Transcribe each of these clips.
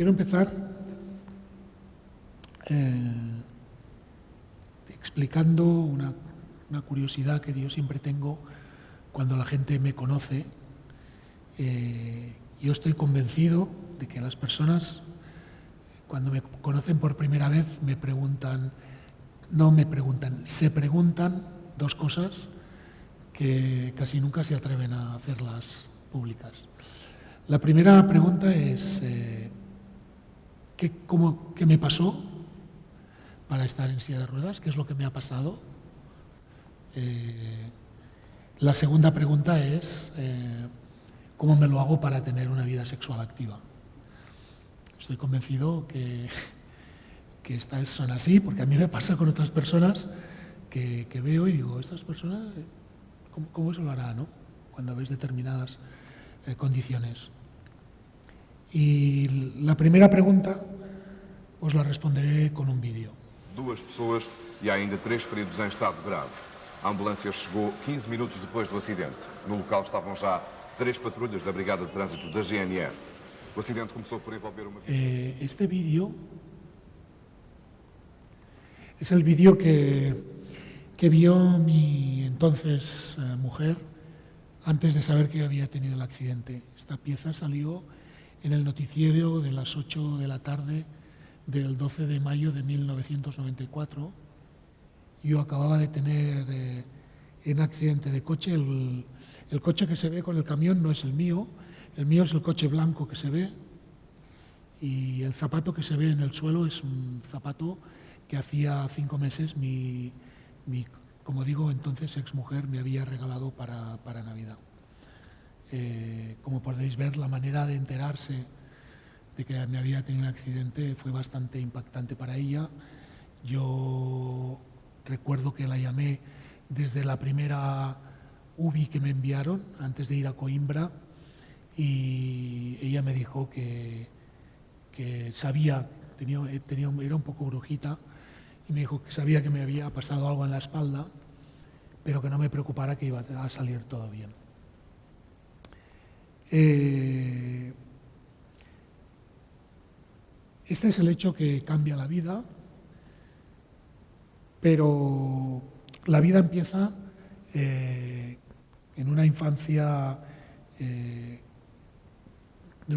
quiero empezar explicando una curiosidad que yo siempre tengo cuando la gente me conoce. Yo estoy convencido de que las personas, cuando me conocen por primera vez, se preguntan dos cosas que casi nunca se atreven a hacerlas públicas. La primera pregunta es ¿qué me pasó para estar en silla de ruedas? ¿Qué es lo que me ha pasado? La segunda pregunta es ¿cómo me lo hago para tener una vida sexual activa? Estoy convencido que estas son así, porque a mí me pasa con otras personas que veo y digo, estas personas, ¿cómo se lo hará, no? Cuando veis determinadas condiciones. Y la primera pregunta os la responderé con un vídeo. 2 pessoas e há ainda 3 feridos em estado grave. A ambulância chegou 15 minutos depois do acidente. No local estavam já 3 patrulhas da Brigada de Trânsito da GNR. O acidente começou por envolver uma... Este vídeo es el vídeo que vio mi entonces mujer antes de saber que yo había tenido el accidente. Esta pieza salió en el noticiero de las 8 de la tarde del 12 de mayo de 1994. Yo acababa de tener un accidente de coche. El coche que se ve con el camión no es el mío es el coche blanco que se ve, y el zapato que se ve en el suelo es un zapato que hacía 5 meses mi, como digo, entonces exmujer me había regalado para Navidad. Como podéis ver, la manera de enterarse de que me había tenido un accidente fue bastante impactante para ella. Yo recuerdo que la llamé desde la primera UBI que me enviaron antes de ir a Coimbra, y ella me dijo que sabía, era un poco brujita, y me dijo que sabía que me había pasado algo en la espalda, pero que no me preocupara, que iba a salir todo bien. Este es el hecho que cambia la vida, pero la vida empieza en una infancia de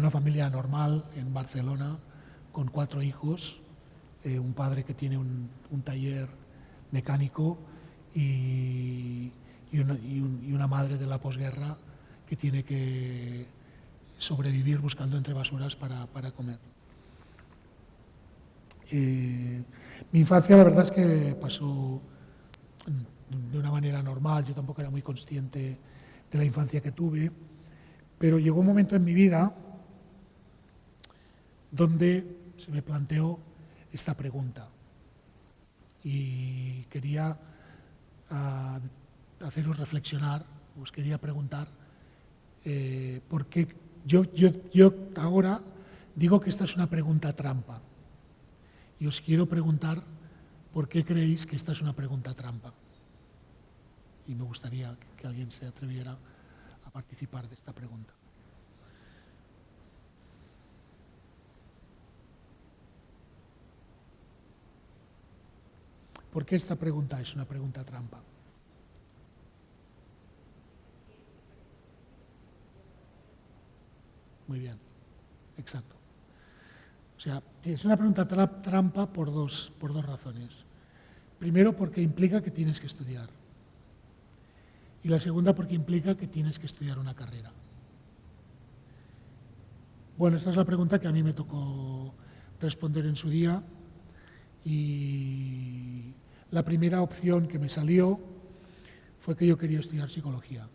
una familia normal en Barcelona, con 4 hijos, un padre que tiene un taller mecánico y una madre de la posguerra que tiene que sobrevivir buscando entre basuras para comer. Mi infancia, la verdad es que pasó de una manera normal. Yo tampoco era muy consciente de la infancia que tuve, pero llegó un momento en mi vida donde se me planteó esta pregunta, y quería haceros reflexionar, os quería preguntar por qué yo ahora digo que esta es una pregunta trampa, y os quiero preguntar por qué creéis que esta es una pregunta trampa, y me gustaría que alguien se atreviera a participar de esta pregunta. ¿Por qué esta pregunta es una pregunta trampa? Muy bien, exacto. O sea, es una pregunta trampa por dos razones. Primero, porque implica que tienes que estudiar. Y la segunda, porque implica que tienes que estudiar una carrera. Bueno, esta es la pregunta que a mí me tocó responder en su día, y la primera opción que me salió fue que yo quería estudiar psicología.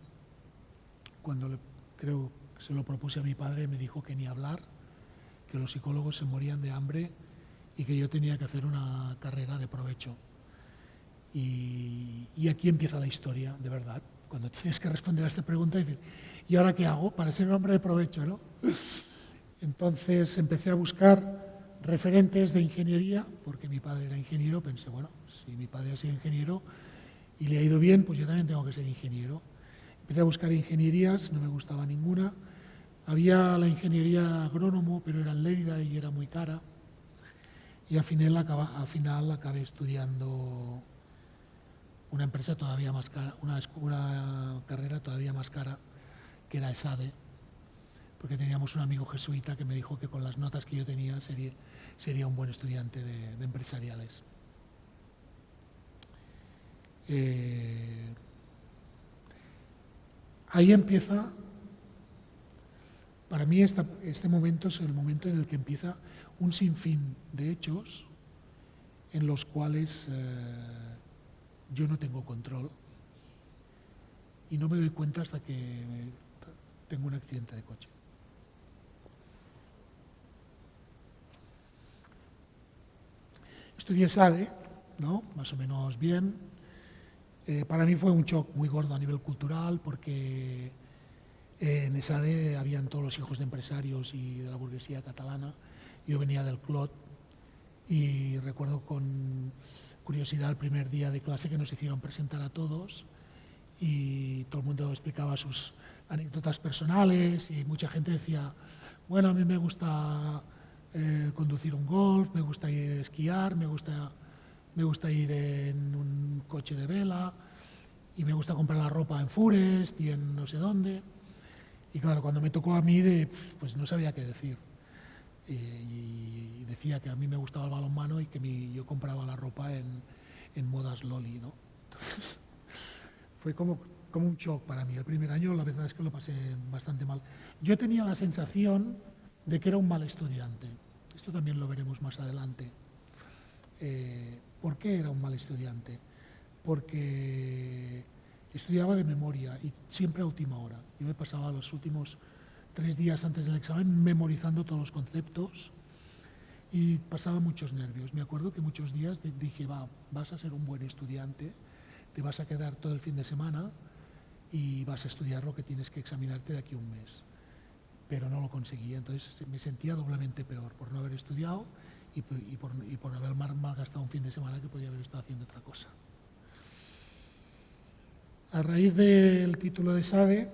Cuando creo que se lo propuse a mi padre, me dijo que ni hablar, que los psicólogos se morían de hambre y que yo tenía que hacer una carrera de provecho. Y aquí empieza la historia, de verdad, cuando tienes que responder a esta pregunta y decir, ¿y ahora qué hago para ser un hombre de provecho, no? Entonces empecé a buscar referentes de ingeniería, porque mi padre era ingeniero. Pensé, bueno, si mi padre ha sido ingeniero y le ha ido bien, pues yo también tengo que ser ingeniero. Empecé a buscar ingenierías, no me gustaba ninguna. Había la ingeniería agrónomo, pero era en Lérida y era muy cara. Y al final acabé estudiando una empresa todavía más cara, una carrera todavía más cara, que era ESADE, porque teníamos un amigo jesuita que me dijo que con las notas que yo tenía sería un buen estudiante de empresariales. Ahí empieza, para mí este momento es el momento en el que empieza un sinfín de hechos en los cuales yo no tengo control y no me doy cuenta hasta que tengo un accidente de coche. Estudié SADE, ¿no? Más o menos bien. Para mí fue un shock muy gordo a nivel cultural porque en ESADE habían todos los hijos de empresarios y de la burguesía catalana. Yo venía del Clot y recuerdo con curiosidad el primer día de clase que nos hicieron presentar a todos y todo el mundo explicaba sus anécdotas personales y mucha gente decía, bueno, a mí me gusta conducir un Golf, me gusta ir a esquiar, me gusta ir en un coche de vela y me gusta comprar la ropa en Forest y en no sé dónde. Y claro, cuando me tocó a mí, pues no sabía qué decir. Y decía que a mí me gustaba el balonmano y que yo compraba la ropa en modas Loli, ¿no? Entonces, fue como un shock para mí. El primer año la verdad es que lo pasé bastante mal. Yo tenía la sensación de que era un mal estudiante. Esto también lo veremos más adelante. ¿Por qué era un mal estudiante? Porque estudiaba de memoria y siempre a última hora. Yo me pasaba los últimos 3 días antes del examen memorizando todos los conceptos y pasaba muchos nervios. Me acuerdo que muchos días dije, vas a ser un buen estudiante, te vas a quedar todo el fin de semana y vas a estudiar lo que tienes que examinarte de aquí a un mes. Pero no lo conseguí, entonces me sentía doblemente peor por no haber estudiado y por haber malgastado un fin de semana que podía haber estado haciendo otra cosa. A raíz del título de SADE,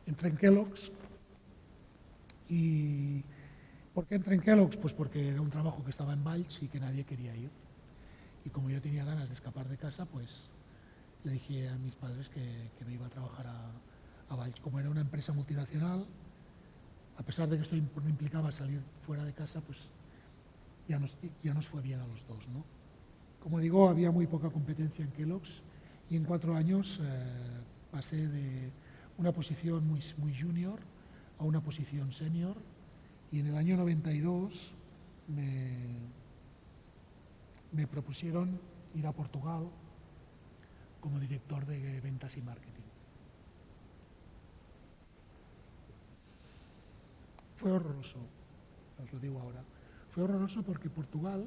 entré en Kellogg's. ¿Y por qué entré en Kellogg's? Pues porque era un trabajo que estaba en Valls y que nadie quería ir. Y como yo tenía ganas de escapar de casa, pues le dije a mis padres que me iba a trabajar a Valls. Como era una empresa multinacional, a pesar de que esto implicaba salir fuera de casa, pues ya nos fue bien a los dos, ¿no? Como digo, había muy poca competencia en Kellogg's y en 4 años pasé de una posición muy junior a una posición senior y en el año 92 me propusieron ir a Portugal como director de ventas y marketing. Fue horroroso, os lo digo ahora. Fue horroroso porque Portugal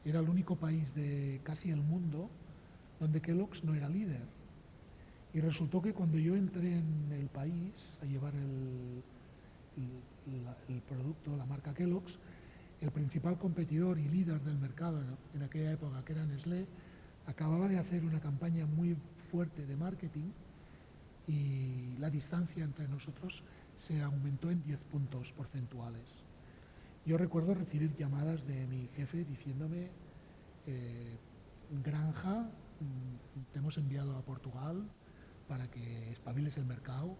era el único país de casi el mundo donde Kellogg's no era líder. Y resultó que cuando yo entré en el país a llevar el producto, la marca Kellogg's, el principal competidor y líder del mercado en aquella época, que era Nestlé, acababa de hacer una campaña muy fuerte de marketing y la distancia entre nosotros se aumentó en 10 puntos porcentuales. Yo recuerdo recibir llamadas de mi jefe diciéndome, Granja, te hemos enviado a Portugal para que espabiles el mercado,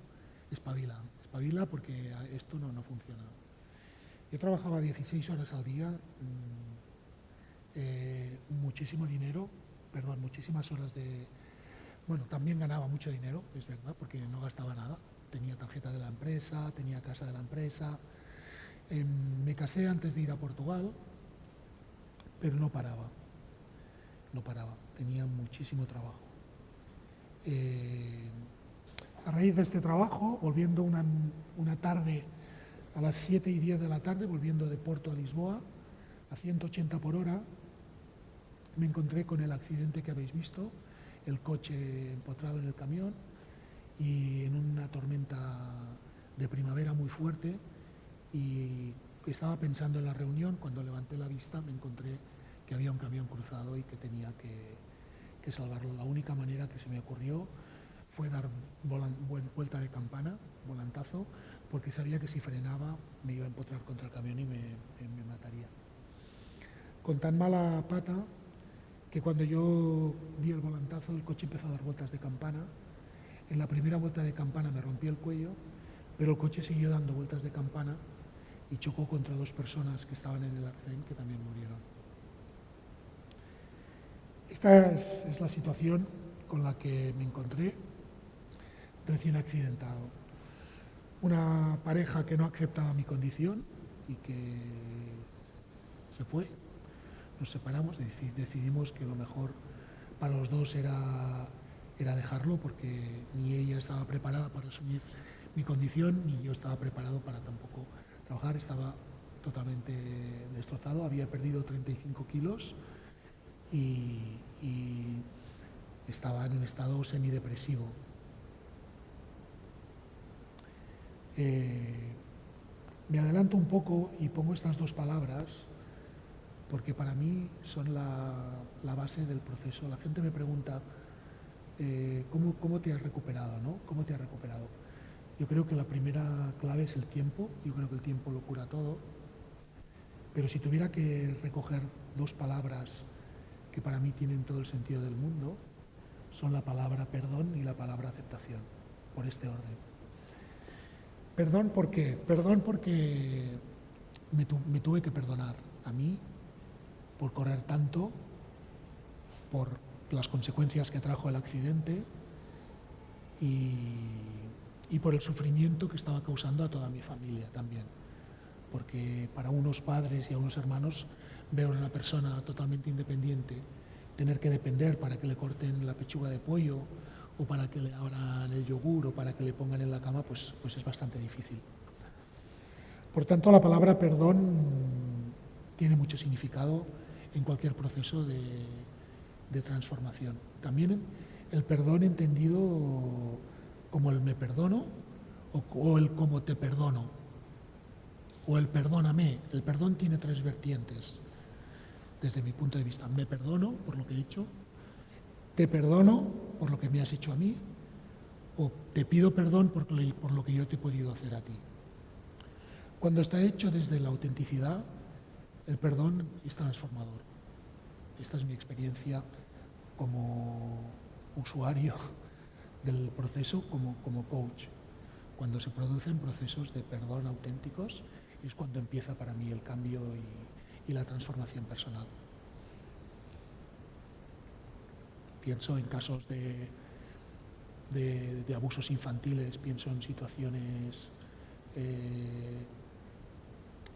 espabila porque esto no funciona. Yo trabajaba 16 horas al día, muchísimas horas de... Bueno, también ganaba mucho dinero, es verdad, porque no gastaba nada. Tenía tarjeta de la empresa, tenía casa de la empresa. Me casé antes de ir a Portugal, pero no paraba. Tenía muchísimo trabajo. A raíz de este trabajo, volviendo una tarde a las 7:10 de la tarde, volviendo de Porto a Lisboa, a 180 por hora, me encontré con el accidente que habéis visto, el coche empotrado en el camión y en una tormenta de primavera muy fuerte, y estaba pensando en la reunión, cuando levanté la vista me encontré que había un camión cruzado y que tenía que salvarlo. La única manera que se me ocurrió fue dar vuelta de campana, volantazo, porque sabía que si frenaba me iba a empotrar contra el camión y me mataría. Con tan mala pata que cuando yo di el volantazo el coche empezó a dar vueltas de campana. En la primera vuelta de campana me rompí el cuello, pero el coche siguió dando vueltas de campana y chocó contra 2 personas que estaban en el arcén, que también murieron. Esta es la situación con la que me encontré recién accidentado. Una pareja que no aceptaba mi condición y que se fue. Nos separamos, decidimos que lo mejor para los dos era dejarlo, porque ni ella estaba preparada para asumir mi condición, ni yo estaba preparado para tampoco trabajar. Estaba totalmente destrozado, había perdido 35 kilos y estaba en un estado semidepresivo. Me adelanto un poco y pongo estas 2 palabras porque para mí son la base del proceso. La gente me pregunta ¿cómo te has recuperado? ¿No? ¿Cómo te has recuperado? Yo creo que la primera clave es el tiempo. Yo creo que el tiempo lo cura todo. Pero si tuviera que recoger 2 palabras que para mí tienen todo el sentido del mundo, son la palabra perdón y la palabra aceptación, por este orden. Perdón, ¿por qué? Perdón porque me tuve que perdonar a mí por correr tanto, por las consecuencias que trajo el accidente y por el sufrimiento que estaba causando a toda mi familia también. Porque para unos padres y a unos hermanos, ver a una persona totalmente independiente tener que depender para que le corten la pechuga de pollo o para que le abran el yogur o para que le pongan en la cama, pues es bastante difícil. Por tanto, la palabra perdón tiene mucho significado en cualquier proceso de transformación. También el perdón entendido como el me perdono o el como te perdono o el perdóname. El perdón tiene 3 vertientes desde mi punto de vista. Me perdono por lo que he hecho, te perdono por lo que me has hecho a mí o te pido perdón por lo que yo te he podido hacer a ti. Cuando está hecho desde la autenticidad, el perdón es transformador. Esta es mi experiencia como usuario del proceso, como coach. Cuando se producen procesos de perdón auténticos es cuando empieza para mí el cambio y la transformación personal. Pienso en casos de abusos infantiles, pienso en situaciones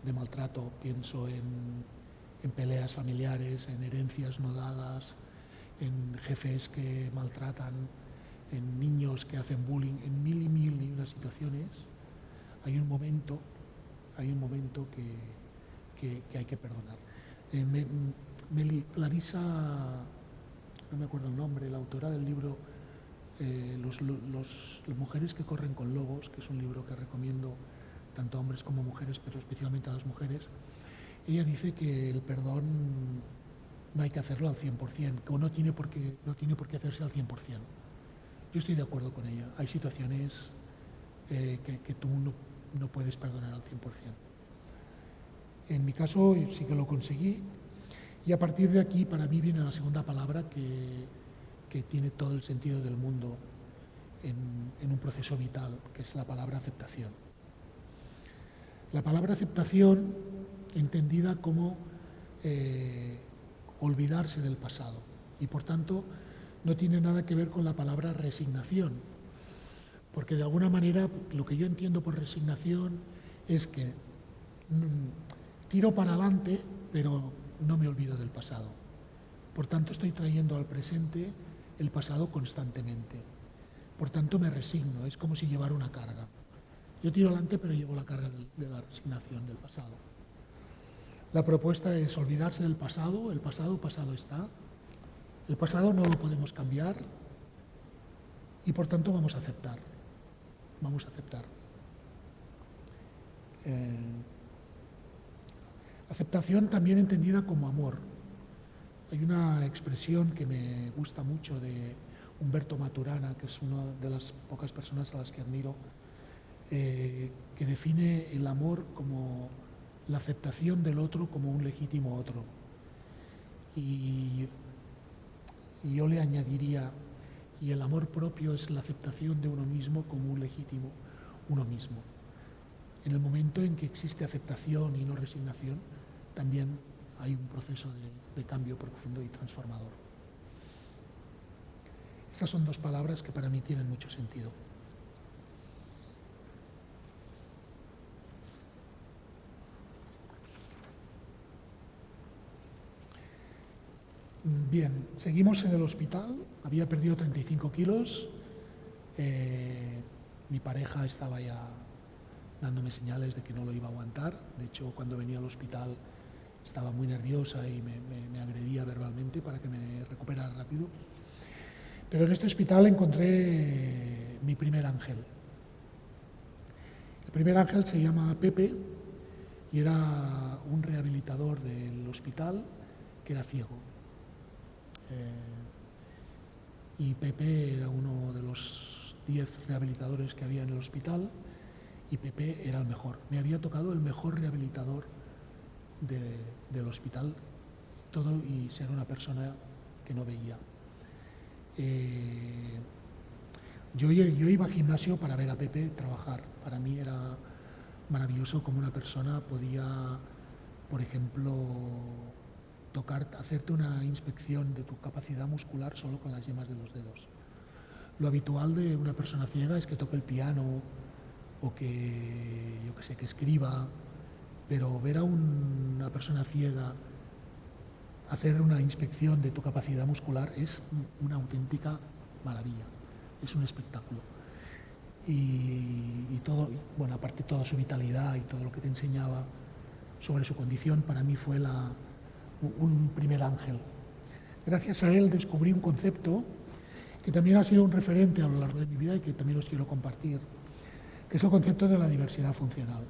de maltrato, pienso en peleas familiares, en herencias no dadas, en jefes que maltratan, en niños que hacen bullying, en mil y unas situaciones. Hay un momento que hay que perdonar. Clarisa, no me acuerdo el nombre, la autora del libro Las mujeres que corren con lobos, que es un libro que recomiendo tanto a hombres como a mujeres, pero especialmente a las mujeres, ella dice que el perdón no hay que hacerlo al 100%, que no tiene por qué hacerse al 100%. Yo estoy de acuerdo con ella. Hay situaciones que tú no puedes perdonar al 100%. En mi caso sí que lo conseguí y a partir de aquí para mí viene la segunda palabra que tiene todo el sentido del mundo en un proceso vital, que es la palabra aceptación. La palabra aceptación entendida como olvidarse del pasado y por tanto no tiene nada que ver con la palabra resignación, porque de alguna manera lo que yo entiendo por resignación es que tiro para adelante pero no me olvido del pasado, por tanto estoy trayendo al presente el pasado constantemente, por tanto me resigno, es como si llevara una carga. Yo tiro adelante pero llevo la carga de la resignación del pasado. La propuesta es olvidarse del pasado, el pasado está, el pasado no lo podemos cambiar y por tanto vamos a aceptar. Aceptación también entendida como amor. Hay una expresión que me gusta mucho de Humberto Maturana, que es una de las pocas personas a las que admiro que define el amor como la aceptación del otro como un legítimo otro. Y yo le añadiría, y el amor propio es la aceptación de uno mismo como un legítimo uno mismo. En el momento en que existe aceptación y no resignación, también hay un proceso de cambio profundo y transformador. Estas son dos palabras que para mí tienen mucho sentido. Bien, seguimos en el hospital. Había perdido 35 kilos. Mi pareja estaba ya dándome señales de que no lo iba a aguantar. De hecho, cuando venía al hospital estaba muy nerviosa y me agredía verbalmente para que me recuperara rápido. Pero en este hospital encontré mi primer ángel. El primer ángel se llama Pepe y era un rehabilitador del hospital que era ciego. Y Pepe era uno de los 10 rehabilitadores que había en el hospital y Pepe era el mejor. Me había tocado el mejor rehabilitador del hospital todo y ser una persona que no veía. Yo iba al gimnasio para ver a Pepe trabajar. Para mí era maravilloso cómo una persona podía, por ejemplo, hacerte una inspección de tu capacidad muscular solo con las yemas de los dedos. Lo habitual de una persona ciega es que toque el piano o que, yo qué sé, que escriba, pero ver a una persona ciega hacer una inspección de tu capacidad muscular es una auténtica maravilla, es un espectáculo. Y todo, bueno, aparte toda su vitalidad y todo lo que te enseñaba sobre su condición, para mí fue un primer ángel. Gracias a él descubrí un concepto que también ha sido un referente a lo largo de mi vida y que también os quiero compartir, que es el concepto de la diversidad funcional.